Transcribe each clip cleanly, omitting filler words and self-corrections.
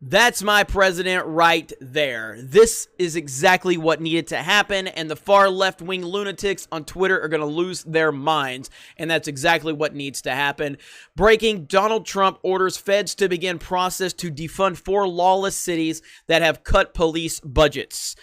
That's my president right there. This is exactly what needed to happen, and the far left-wing lunatics on Twitter are going to lose their minds, and that's exactly what needs to happen. Breaking: Donald Trump orders feds to begin process to defund 4 lawless cities that have cut police budgets.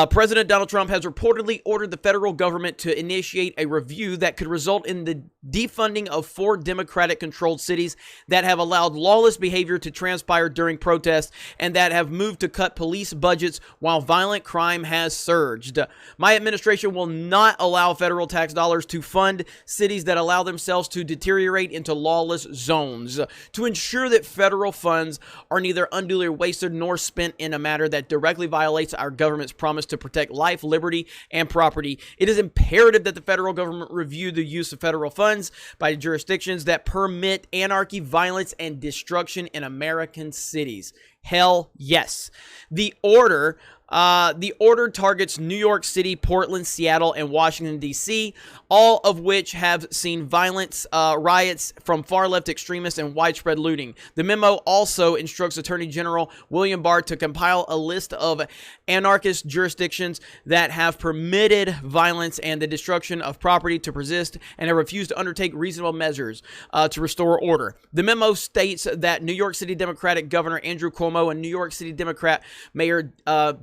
President Donald Trump has reportedly ordered the federal government to initiate a review that could result in the defunding of 4 Democratic-controlled cities that have allowed lawless behavior to transpire during protests and that have moved to cut police budgets while violent crime has surged. My administration will not allow federal tax dollars to fund cities that allow themselves to deteriorate into lawless zones. To ensure that federal funds are neither unduly wasted nor spent in a manner that directly violates our government's promise to protect life, liberty, and property, it is imperative that the federal government review the use of federal funds by jurisdictions that permit anarchy, violence, and destruction in American cities. Hell yes. The order targets New York City, Portland, Seattle, and Washington, D.C., all of which have seen violence, riots from far-left extremists and widespread looting. The memo also instructs Attorney General William Barr to compile a list of anarchist jurisdictions that have permitted violence and the destruction of property to persist and have refused to undertake reasonable measures to restore order. The memo states that New York City Democratic Governor Andrew Cuomo and New York City Democrat Mayor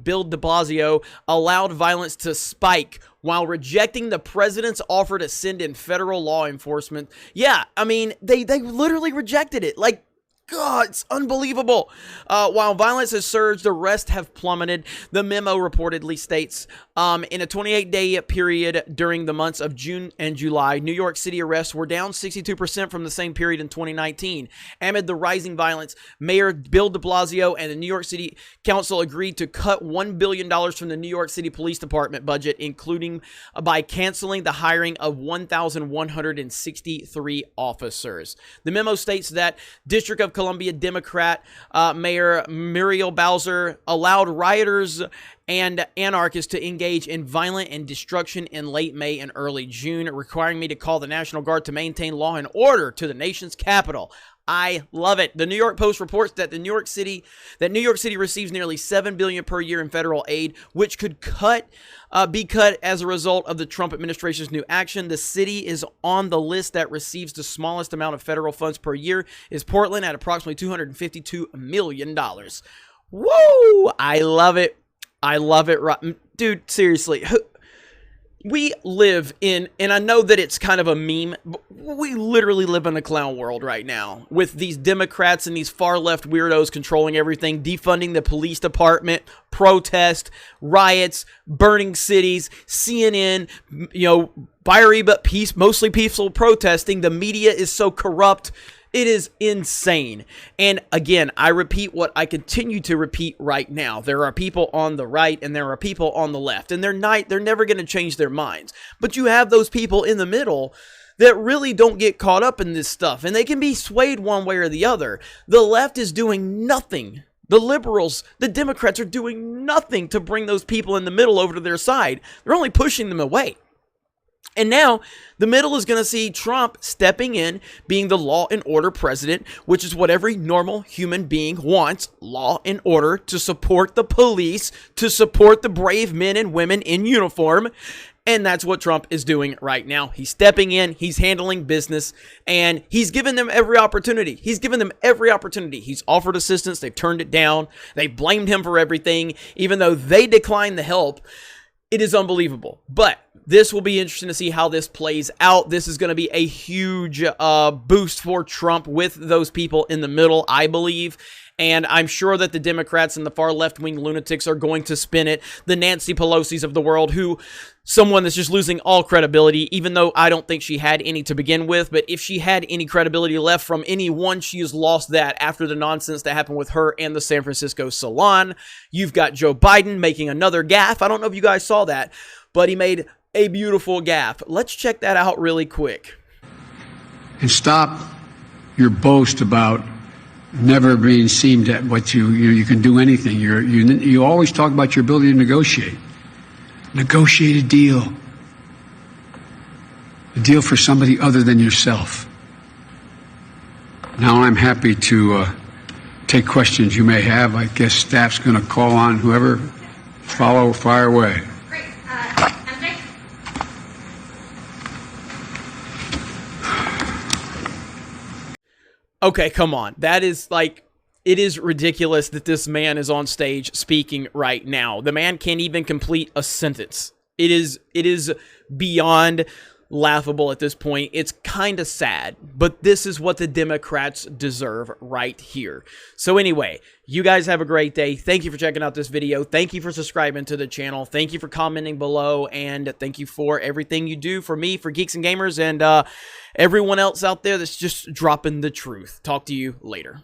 Bill de Blasio allowed violence to spike while rejecting the president's offer to send in federal law enforcement. Yeah, I mean, they literally rejected it. Like, God, it's unbelievable. While violence has surged, the rest have plummeted. The memo reportedly states, in a 28-day period during the months of June and July, New York City arrests were down 62% from the same period in 2019. Amid the rising violence, Mayor Bill de Blasio and the New York City Council agreed to cut $1 billion from the New York City Police Department budget, including by canceling the hiring of 1,163 officers. The memo states that District of Columbia Democrat Mayor Muriel Bowser allowed rioters and anarchists to engage in violence and destruction in late May and early June, requiring me to call the National Guard to maintain law and order to the nation's capital. I love it. The New York Post reports that New York City receives nearly $7 billion per year in federal aid, which could be cut as a result of the Trump administration's new action. The city is on the list that receives the smallest amount of federal funds per year, is Portland at approximately $252 million. Woo! I love it. I love it. Dude, seriously. We live in, and I know that it's kind of a meme, but we literally live in a clown world right now with these Democrats and these far-left weirdos controlling everything, defunding the police department, protest, riots, burning cities, CNN, fiery but mostly peaceful protesting. The media is so corrupt. It is insane. And again, I repeat what I continue to repeat right now. There are people on the right and there are people on the left, and they're never going to change their minds. But you have those people in the middle that really don't get caught up in this stuff, and they can be swayed one way or the other. The left is doing nothing. The liberals, the Democrats are doing nothing to bring those people in the middle over to their side. They're only pushing them away. And now the middle is going to see Trump stepping in, being the law and order president, which is what every normal human being wants: law and order, to support the police, to support the brave men and women in uniform. And that's what Trump is doing right now. He's stepping in, he's handling business, and he's given them every opportunity. He's given them every opportunity. He's offered assistance. They've turned it down. They blamed him for everything, even though they declined the help. It is unbelievable. But this will be interesting to see how this plays out. This is going to be a huge boost for Trump with those people in the middle, I believe. And I'm sure that the Democrats and the far left-wing lunatics are going to spin it. The Nancy Pelosi's of the world, someone that's just losing all credibility, even though I don't think she had any to begin with. But if she had any credibility left from anyone, she has lost that after the nonsense that happened with her and the San Francisco salon. You've got Joe Biden making another gaffe. I don't know if you guys saw that, but he made a beautiful gaffe. Let's check that out really quick. And stop your boast about never being seemed at what you can do anything. You always talk about your ability to negotiate. Negotiate a deal. A deal for somebody other than yourself. Now I'm happy to take questions you may have. I guess staff's going to call on whoever. Fire away. Great. MJ? Okay, come on. That is like, it is ridiculous that this man is on stage speaking right now. The man can't even complete a sentence. It is beyond laughable at this point. It's kind of sad, but this is what the Democrats deserve right here. So anyway, you guys have a great day. Thank you for checking out this video. Thank you for subscribing to the channel. Thank you for commenting below, and thank you for everything you do for me, for Geeks and Gamers, and everyone else out there that's just dropping the truth. Talk to you later.